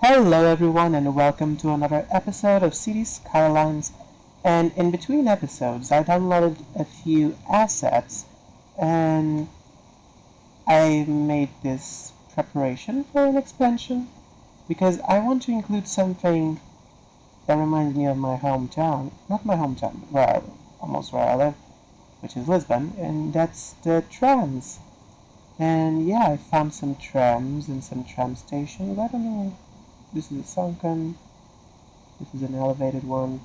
Hello everyone and welcome to another episode of Skylines. And in between episodes I downloaded a few assets and I made this preparation for an expansion because I want to include something that reminds me of my hometown. Not my hometown, but almost where I live, which is Lisbon, and that's the trams. And yeah, I found some trams and some tram stations. I don't know. This is a sunken. This is an elevated one.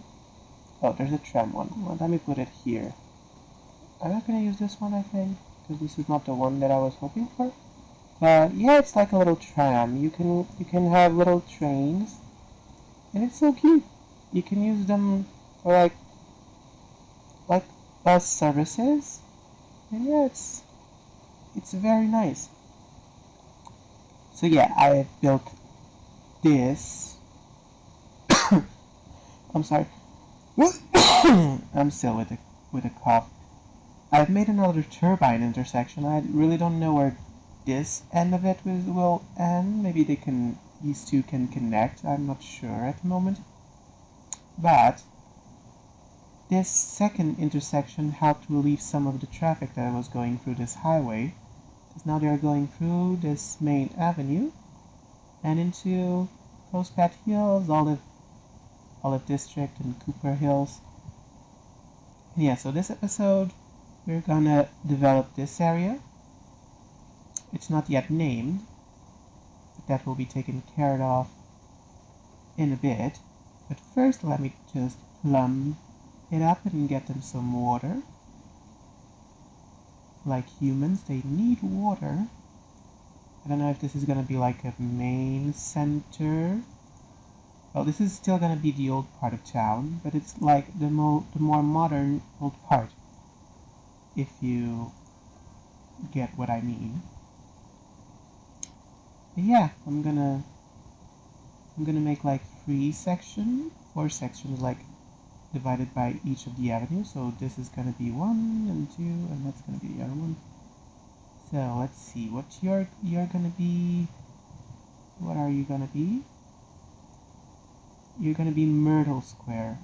Oh, there's a tram one. Well, let me put it here. I'm not gonna use this one, I think, because this is not the one that I was hoping for. But yeah, it's like a little tram. You can have little trains, and it's so cute. You can use them for like bus services, and yeah, it's very nice. So yeah, I built this. I'm sorry. I'm still with a cough. I've made another turbine intersection. I really don't know where this end of it will end. Maybe these two can connect. I'm not sure at the moment. But this second intersection helped relieve some of the traffic that was going through this highway. Because now they are going through this main avenue and into Postpad Hills, Olive District, and Cooper Hills. And yeah, so this episode we're gonna develop this area. It's not yet named, but that will be taken care of in a bit. But first let me just plumb it up and get them some water. Like humans, they need water. I don't know if this is gonna be like a main center. Well, this is still gonna be the old part of town, but it's like the more modern old part, if you get what I mean. But yeah, I'm gonna make like 4 sections, like divided by each of the avenues. So this is gonna be 1 and 2, and that's gonna be the other one. So let's see what you're gonna be. What are you gonna be? You're gonna be Myrtle Square.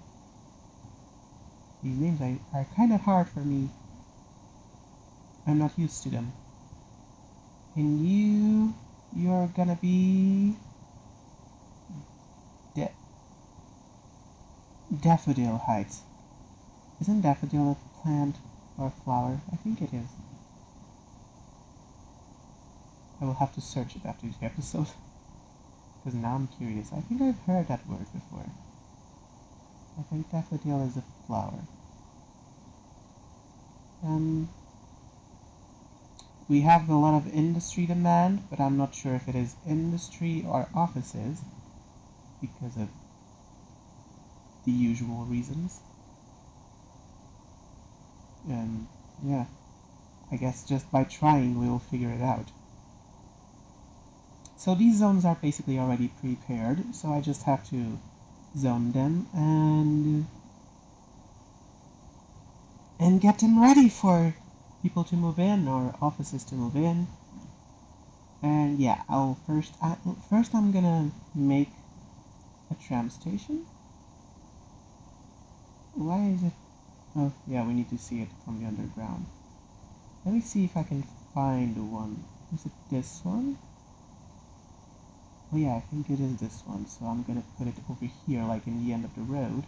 These names are kind of hard for me. I'm not used to them. And you're gonna be Daffodil Heights. Isn't daffodil a plant or a flower? I think it is. I will have to search it after the episode. Because now I'm curious. I think I've heard that word before. I think daffodil is a flower. We have a lot of industry demand, but I'm not sure if it is industry or offices because of the usual reasons. And yeah, I guess just by trying we will figure it out. So these zones are basically already prepared, so I just have to zone them and get them ready for people to move in or offices to move in. And yeah, first I'm gonna make a tram station. Why is it? Oh yeah, we need to see it from the underground. Let me see if I can find one. Is it this one? Oh yeah, I think it is this one, so I'm gonna put it over here, like in the end of the road.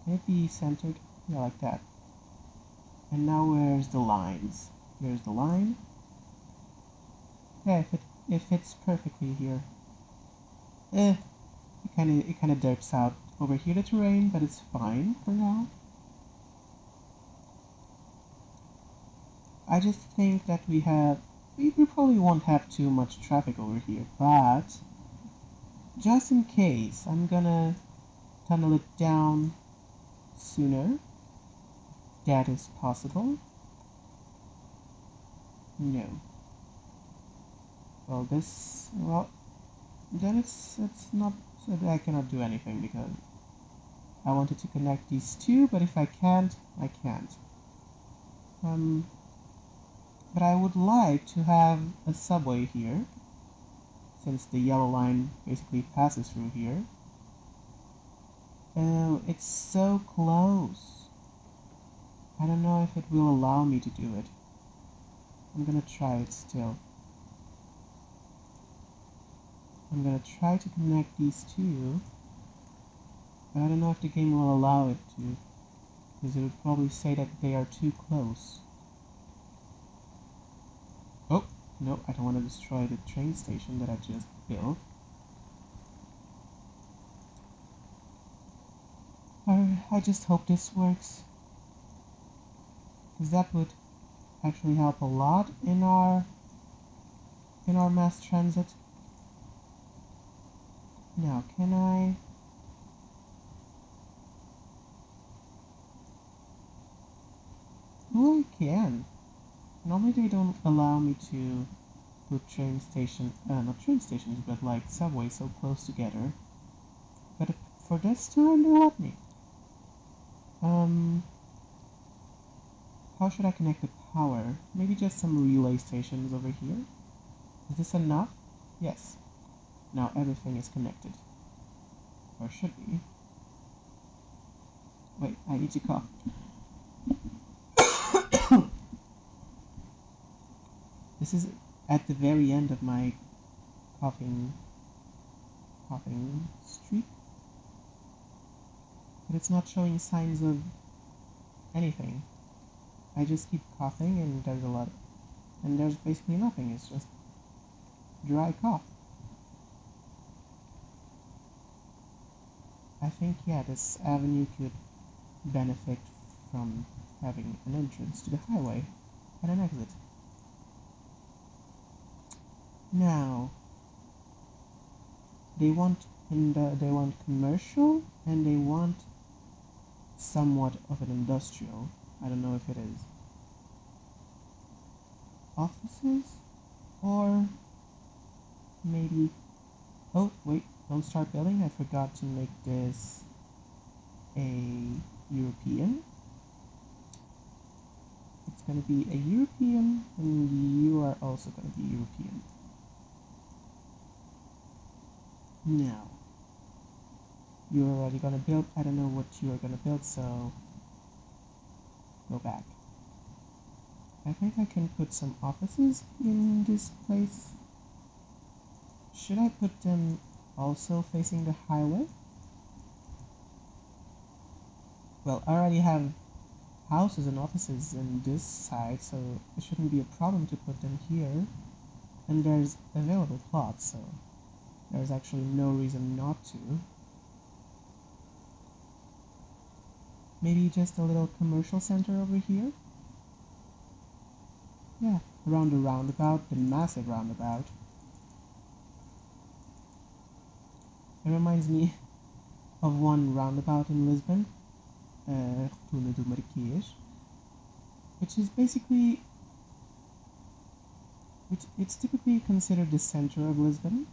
Maybe centered, yeah, like that. And now where's the lines? Here's the line. Yeah, it fits perfectly here. It kind of derps out over here the terrain, but it's fine for now. I just think that we probably won't have too much traffic over here, but just in case, I'm gonna tunnel it down sooner. That is possible. No. Well, then it's not, so I cannot do anything because I wanted to connect these two, but if I can't, I can't. But I would like to have a subway here. since the yellow line basically passes through here. Oh, it's so close. I don't know if it will allow me to do it. I'm gonna try it still. I'm gonna try to connect these two, but I don't know if the game will allow it to, because it would probably say that they are too close. Oh, no, I don't want to destroy the train station that I just built. I just hope this works, because that would actually help a lot in our mass transit. Now, can I... Oh, I can. Normally they don't allow me to put not train stations, but like subways so close together. But for this time, they let me. How should I connect the power? Maybe just some relay stations over here? Is this enough? Yes. Now everything is connected. Or should be. Wait, I need to cough. This is at the very end of my coughing streak. But it's not showing signs of anything. I just keep coughing and there's basically nothing, it's just dry cough. I think, yeah, this avenue could benefit from having an entrance to the highway and an exit. Now, they want commercial and they want somewhat of an industrial. I don't know if it is offices or maybe... Oh, wait, don't start building. I forgot to make this a European. It's going to be a European, and you are also going to be European. Now, you're already going to build. I don't know what you are going to build, so go back. I think I can put some offices in this place. Should I put them also facing the highway? Well, I already have houses and offices in this side, so it shouldn't be a problem to put them here. And there's available plots, so there's actually no reason not to. Maybe just a little commercial center over here? Yeah, around the roundabout, the massive roundabout. It reminds me of one roundabout in Lisbon, Rotunda do Marquês, which is basically, it's typically considered the center of Lisbon,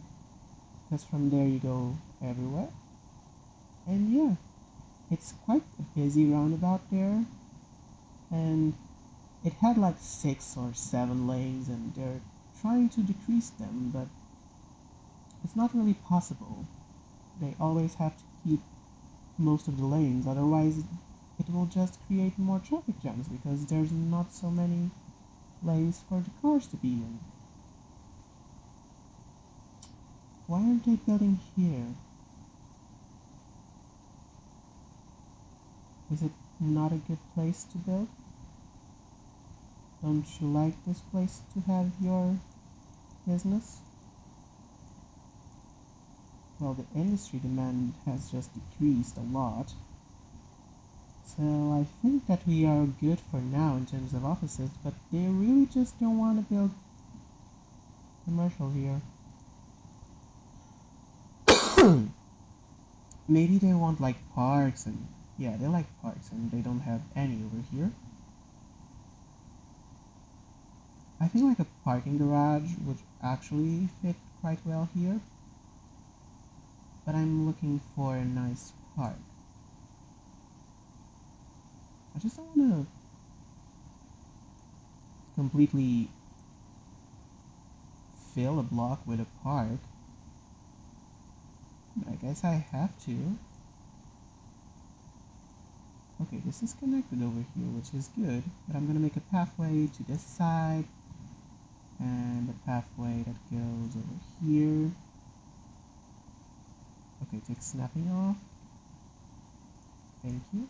because from there you go everywhere. And yeah, it's quite a busy roundabout there, and it had like 6 or 7 lanes, and they're trying to decrease them, but it's not really possible. They always have to keep most of the lanes, otherwise it will just create more traffic jams because there's not so many lanes for the cars to be in. Why aren't they building here? Is it not a good place to build? Don't you like this place to have your business? Well, the industry demand has just decreased a lot. So I think that we are good for now in terms of offices, but they really just don't want to build commercial here. Maybe they want like parks, and yeah, they like parks and they don't have any over here. I think like a parking garage would actually fit quite well here. But I'm looking for a nice park. I just don't want to completely fill a block with a park. guess I have to. Okay, this is connected over here, which is good, but I'm gonna make a pathway to this side, and a pathway that goes over here. Okay, take snapping off. Thank you.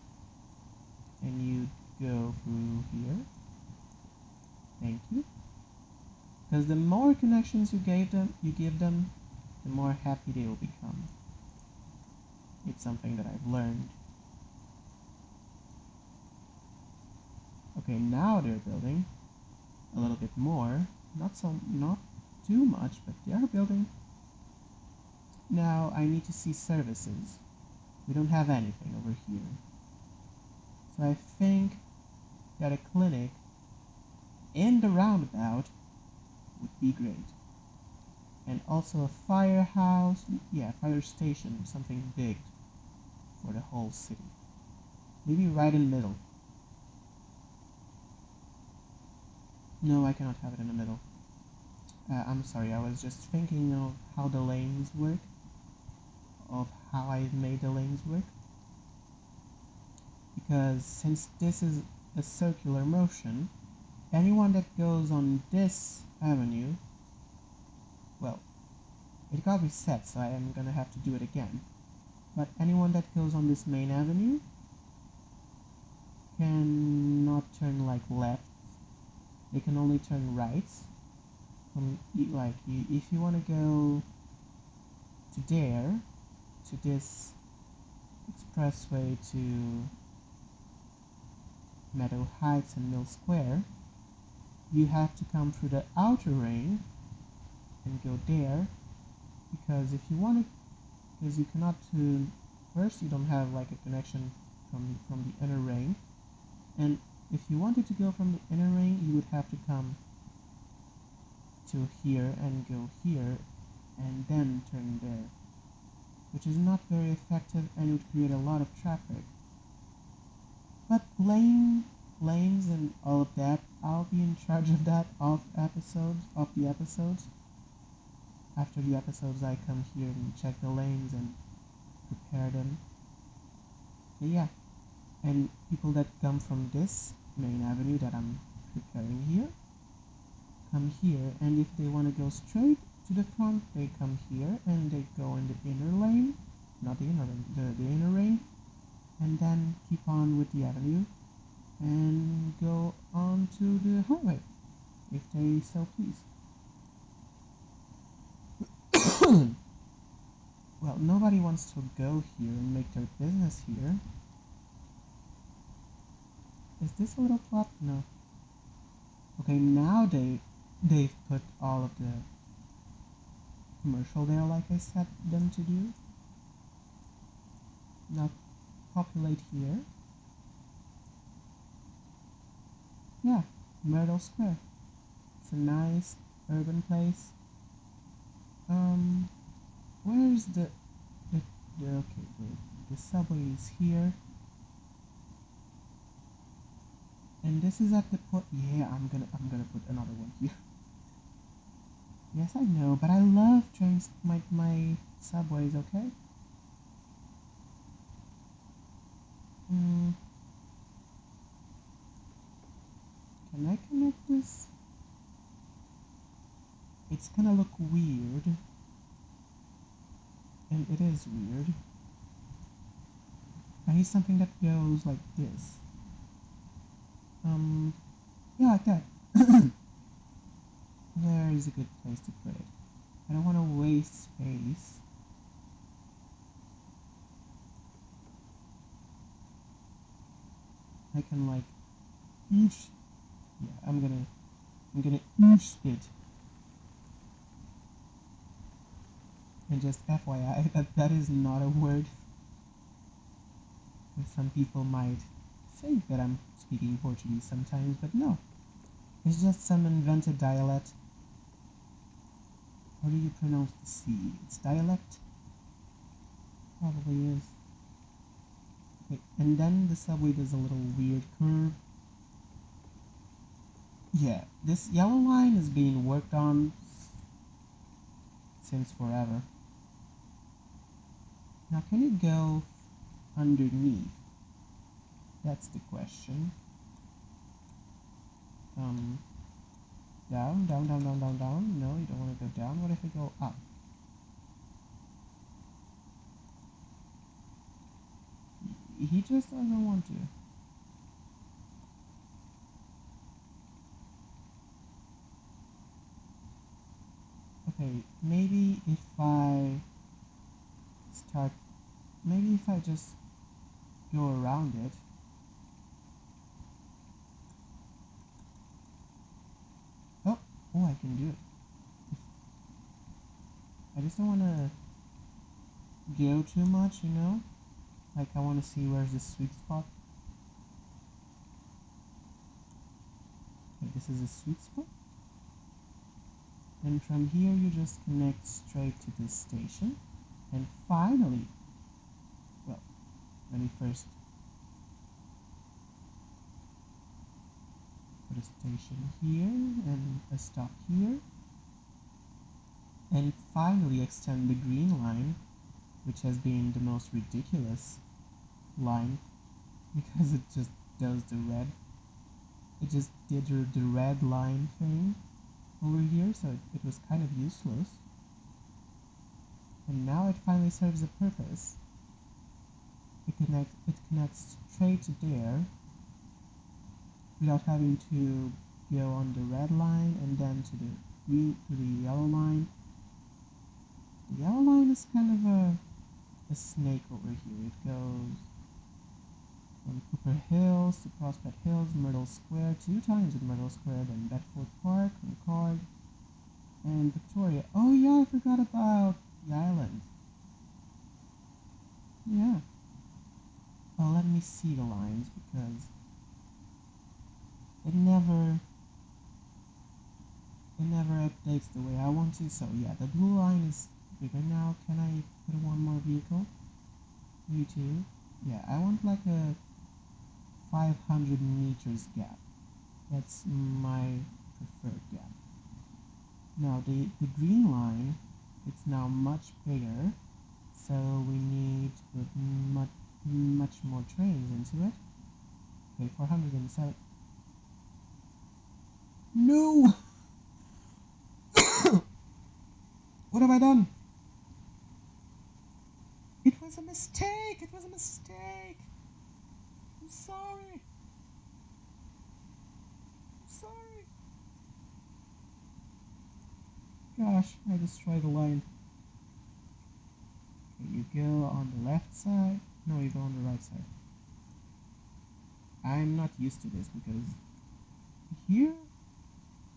And you go through here. Thank you. Because the more connections you give them, the more happy they will become. It's something that I've learned. Okay, now they're building a little bit more. Not too much, but they are building. Now I need to see services. We don't have anything over here. So I think that a clinic in the roundabout would be great. And also a firehouse, yeah, fire station, something big for the whole city. Maybe right in the middle. No, I cannot have it in the middle. I'm sorry, I was just thinking of how the lanes work. Of how I made the lanes work. Because since this is a circular motion, anyone that goes on this avenue, well, it got reset, so I am gonna have to do it again. But anyone that goes on this main avenue cannot turn like left. They can only turn right. Like if you want to go to there, to this expressway to Meadow Heights and Mill Square, you have to come through the outer ring and go there, because if you want to, because you cannot first you don't have like a connection from the inner ring, and if you wanted to go from the inner ring, you would have to come to here and go here and then turn there, which is not very effective and would create a lot of traffic. But lanes and all of that, I'll be in charge of that of the episodes. After the episodes, I come here and check the lanes and prepare them. But yeah, and people that come from this main avenue that I'm preparing here, come here, and if they want to go straight to the front, they come here and they go in the inner lane, not the inner lane, the inner lane, and then keep on with the avenue and go on to the highway if they so please. Well, nobody wants to go here and make their business here. Is this a little plot? No. Okay, now they've put all of the commercial there like I said them to do. Now populate here. Yeah, Myrtle Square. It's a nice urban place. Where's the okay, wait, the subway is here. And this is at the point. Yeah, I'm gonna put another one here. Yes, I know, but I love trains, my subways. Okay. Can I connect this? It's gonna look weird, and it is weird. I need something that goes like this. Yeah, like that. There is a good place to put it. I don't want to waste space. I can like oosh. Yeah, I'm gonna oosh it. And just FYI, that is not a word. And some people might think that I'm speaking Portuguese sometimes, but no. It's just some invented dialect. How do you pronounce the C? It's dialect? Probably is. Okay, and then the subway does a little weird curve. Yeah, this yellow line is being worked on since forever. Now, can it go underneath? That's the question. Down, down, down, down, down, down. No, you don't want to go down. What if I go up? He just doesn't want to. Okay, maybe if I start... Maybe if I just go around it. Oh, I can do it. I just don't want to go too much, you know? Like, I want to see where's the sweet spot. Okay, this is a sweet spot. And from here you just connect straight to this station. And finally, well, let me first put a station here and a stop here. And finally extend the green line, which has been the most ridiculous line because it just does the red. It just did the red line thing over here, so it was kind of useless. And now it finally serves a purpose. It connects straight to there without having to go on the red line and then to the yellow line. The yellow line is kind of a snake over here. It goes from Cooper Hills to Prospect Hills, Myrtle Square, 2 times in Myrtle Square, then Bedford Park, Concord, and Victoria. Oh yeah, I forgot about the island. Yeah. Oh, let me see the lines because it never updates the way I want to. So yeah, the blue line is bigger now. Can I put one more vehicle? Maybe 2. Yeah, I want like a 500 meters gap. That's my preferred gap. Now the green line, it's now much bigger, so we need to put much more trains into it. Okay, 407. No! What have I done? It was a mistake! It was a mistake! I'm sorry! Sorry! Gosh, I destroyed the line. Okay, you go on the left side. No, you go on the right side. I'm not used to this because here,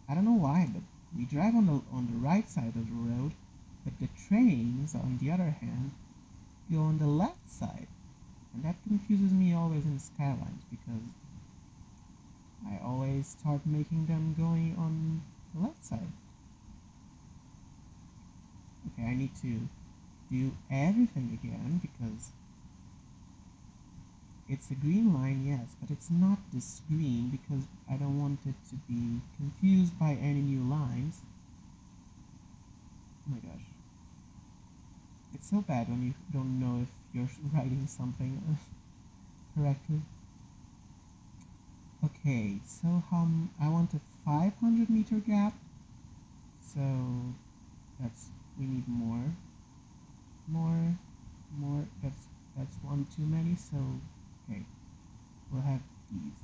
I don't know why, but we drive on the right side of the road, but the trains, on the other hand, go on the left side. And that confuses me always in Skylines because I always start making them going on the left side. Okay, I need to do everything again because it's a green line, yes, but it's not this green because I don't want it to be confused by any new lines. Oh my gosh. It's so bad when you don't know if you're writing something correctly. Okay, so I want a 500 meter gap, so we need more, that's one too many, so, okay, we'll have these.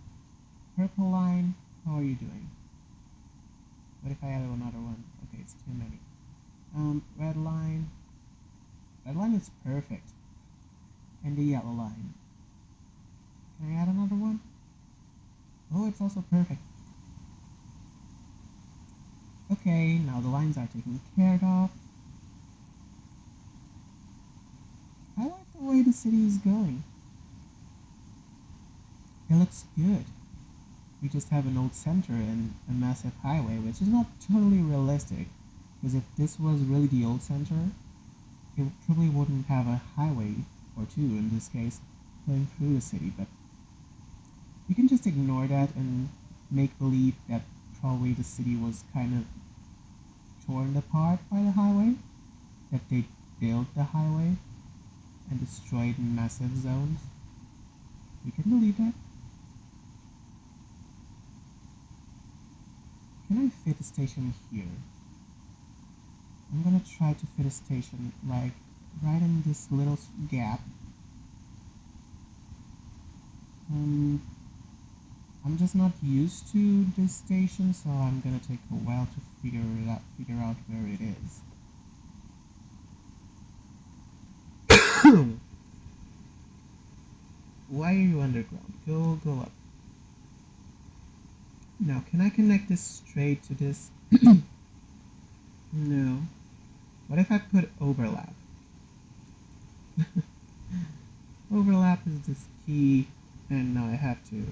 Purple line, how are you doing? What if I add another one? Okay, it's too many. Red line is perfect, and the yellow line. Can I add another one? Oh, it's also perfect. Okay, now the lines are taken care of. I like the way the city is going. It looks good. We just have an old center and a massive highway, which is not totally realistic, because if this was really the old center, it probably wouldn't have a highway, or 2 in this case, going through the city, but you can just ignore that and make believe that probably the city was kind of torn apart by the highway, that they built the highway, and destroyed massive zones. You can believe that? Can I fit a station here? I'm gonna try to fit a station like right in this little gap. I'm just not used to this station, so I'm gonna take a while to figure out where it is. Why are you underground? Go up. Now, can I connect this straight to this? No. What if I put overlap? Overlap is this key, and now I have to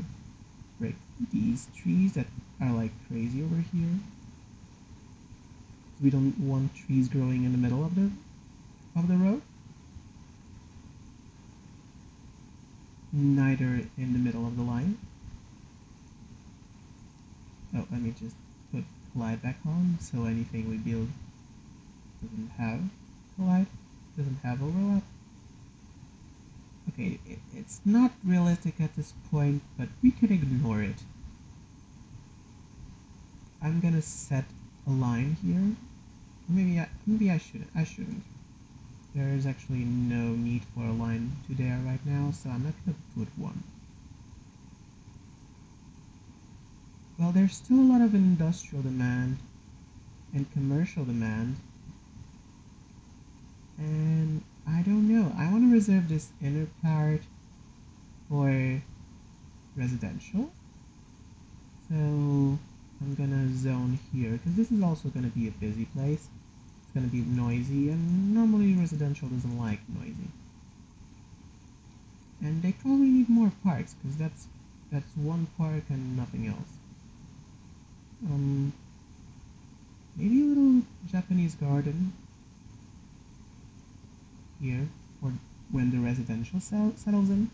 break these trees that are like crazy over here. We don't want trees growing in the middle of the road. Neither in the middle of the line. Oh, let me just put collide back on so anything we build doesn't have collide, doesn't have overlap. Okay, it's not realistic at this point, but we can ignore it. I'm gonna set a line here. Maybe I shouldn't. There is actually no need for a line to there right now, so I'm not gonna put one. Well, there's still a lot of industrial demand and commercial demand, and I don't know. I want to reserve this inner part for residential, so I'm gonna zone here because this is also gonna be a busy place. It's gonna be noisy, and normally residential doesn't like noisy. And they probably need more parks because that's one park and nothing else. Maybe a little Japanese garden here for when the residential settles in.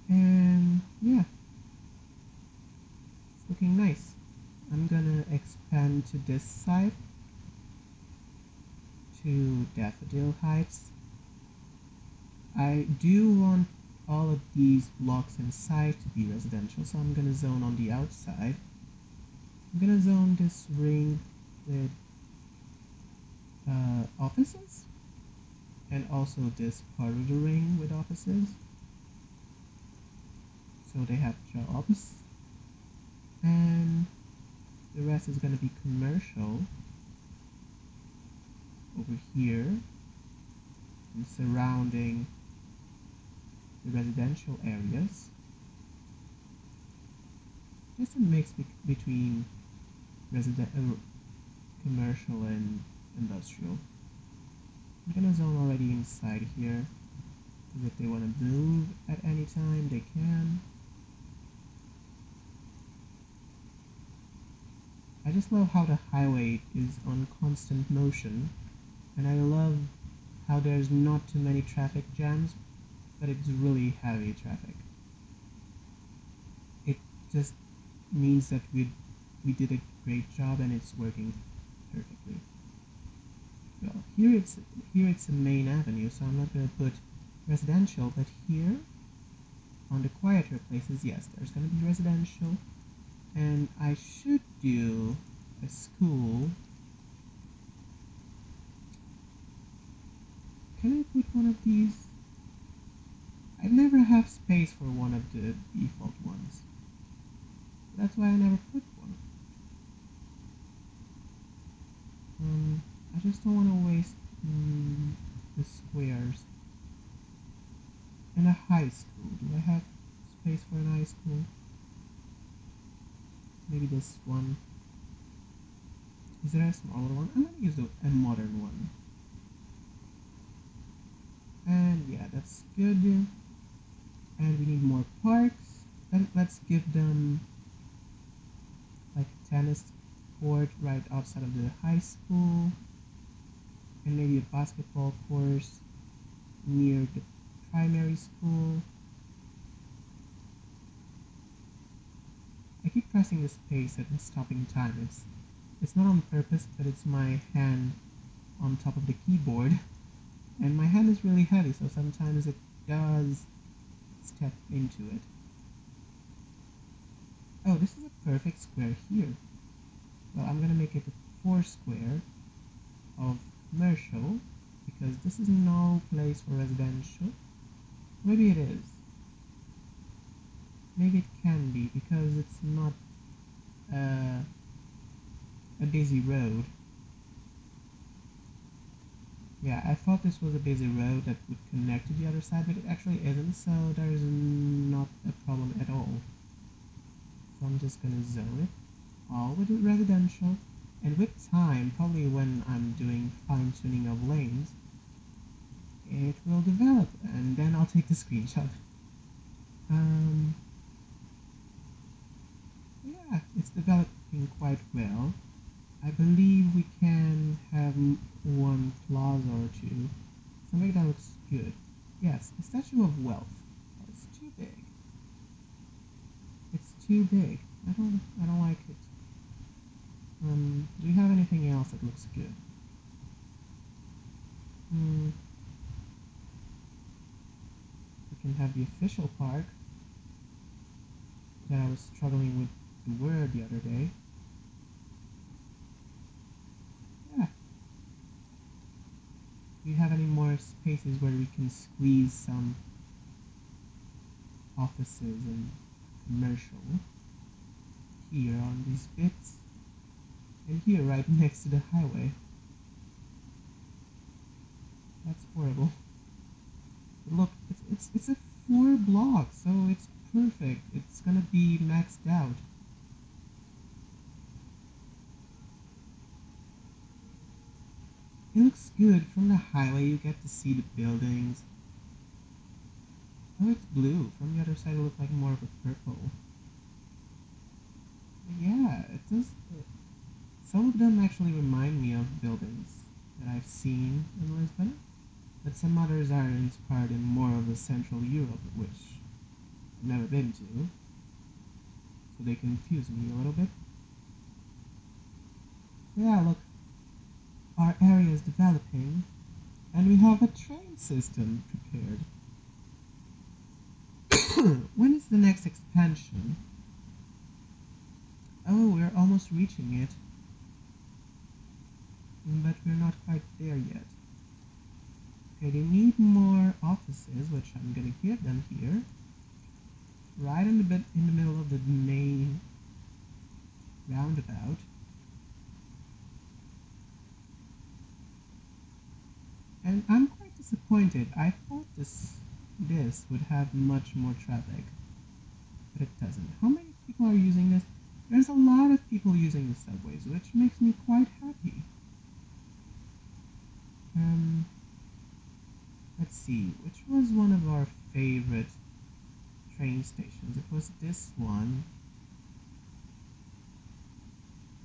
And yeah, it's looking nice. I'm gonna expand to this side to Daffodil Heights. I do want all of these blocks inside to be residential, so I'm gonna zone on the outside. I'm gonna zone this ring with offices, and also this part of the ring with offices, so they have jobs, and the rest is gonna be commercial over here and surrounding the residential areas. Just a mix between commercial and industrial. I'm gonna zone already inside here, because if they want to move at any time, they can. I just love how the highway is on constant motion, and I love how there's not too many traffic jams, but it's really heavy traffic. It just means that we did a great job and it's working perfectly. Well, here it's a main avenue, so I'm not going to put residential, but here on the quieter places, yes, there's going to be residential, and I should do a school. Can I put one of these? I never have space for one of the default ones. That's why I never put one. I just don't want to waste the squares. And a high school. Do I have space for an high school? Maybe this one. Is there a smaller one? I'm going to use a modern one. And yeah, that's good. And we need more parks. And let's give them like a tennis court right outside of the high school. And maybe a basketball course near the primary school. I keep pressing the space and stopping time. It's not on purpose, but it's my hand on top of the keyboard. And my hand is really heavy, so sometimes it does step into it. Oh, this is a perfect square here. Well, I'm gonna make it a 4 square of commercial, because this is no place for residential. Maybe it is. Maybe it can be, because it's not a busy road. Yeah, I thought this was a busy road that would connect to the other side, but it actually isn't, so there is not a problem at all. So I'm just gonna zone it all with residential, and with time, probably when I'm doing fine-tuning of lanes, it will develop, and then I'll take the screenshot. Yeah, it's developing quite well. I believe we can have one plaza or two. Something that looks good. Yes, the Statue of Wealth. Oh, it's too big. It's too big. I don't like it. Do we have anything else that looks good? We can have the official park that I was struggling with the word the other day. Yeah. Do we have any more spaces where we can squeeze some offices and commercial? Here on these bits, and here right next to the highway. That's horrible. But look, it's a 4 block, so it's perfect. It's gonna be maxed out. It looks good. From the highway you get to see the buildings. Oh, it's blue. From the other side it looks like more of a purple. But yeah, it does. Some of them actually remind me of buildings that I've seen in Lisbon, but some others are inspired in more of the Central Europe, which I've never been to, so they confuse me a little bit. Yeah, look, our area is developing, and we have a train system prepared. When is the next expansion? Oh, we're almost reaching it. But we're not quite there yet. Okay, they need more offices, which I'm gonna give them here. Right in the middle of the main roundabout. And I'm quite disappointed. I thought this would have much more traffic, but it doesn't. How many people are using this? There's a lot of people using the subways, which makes me quite happy. Let's see, which was one of our favorite train stations? It was this one.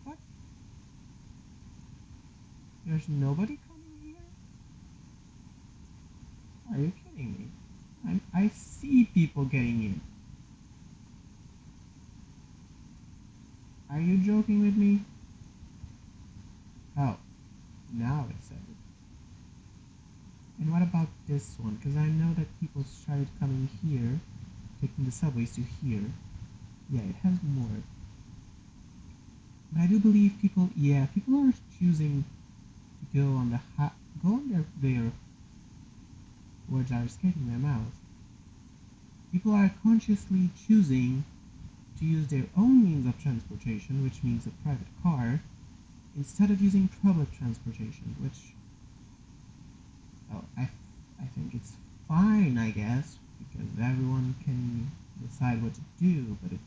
What? There's nobody coming here? Are you kidding me? I see people getting in. Are you joking with me? Oh, now it said it. And what about this one? Because I know that people started coming here, taking the subways to here. Yeah, it has more. But I do believe people are choosing to go on their words are escaping their mouth. People are consciously choosing to use their own means of transportation, which means a private car, instead of using public transportation, which, oh, I think it's fine, I guess, because everyone can decide what to do, but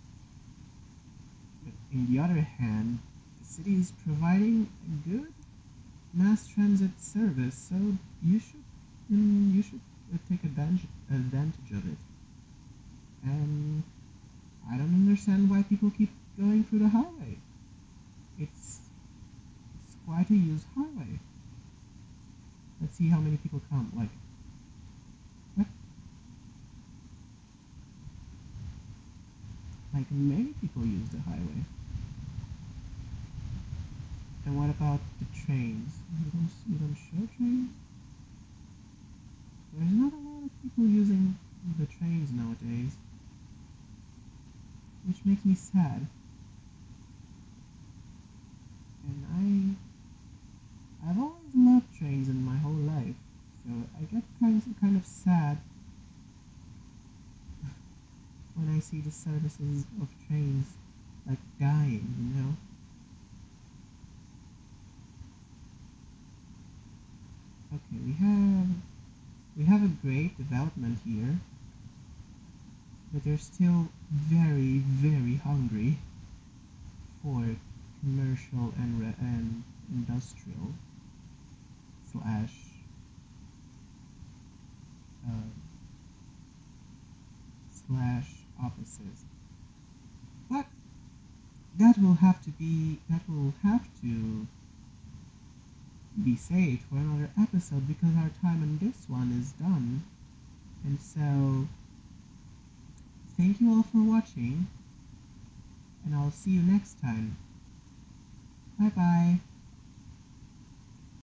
on the other hand, the city is providing a good mass transit service, so you should take advantage of it. And I don't understand why people keep going through the highway. It's quite a used highway. Let's see how many people come. Like, what? Like, many people use the highway. And what about the trains? You don't show trains? there's not a lot of people using the trains nowadays, which makes me sad. And I've always loved trains in my whole life, so I get kind of sad when I see the services of trains like dying, you know? Okay, we have a great development here, but they're still very, very hungry for commercial and industrial slash uh, slash offices. But that will have to be saved for another episode because our time on this one is done. And so thank you all for watching, and I'll see you next time. Bye bye.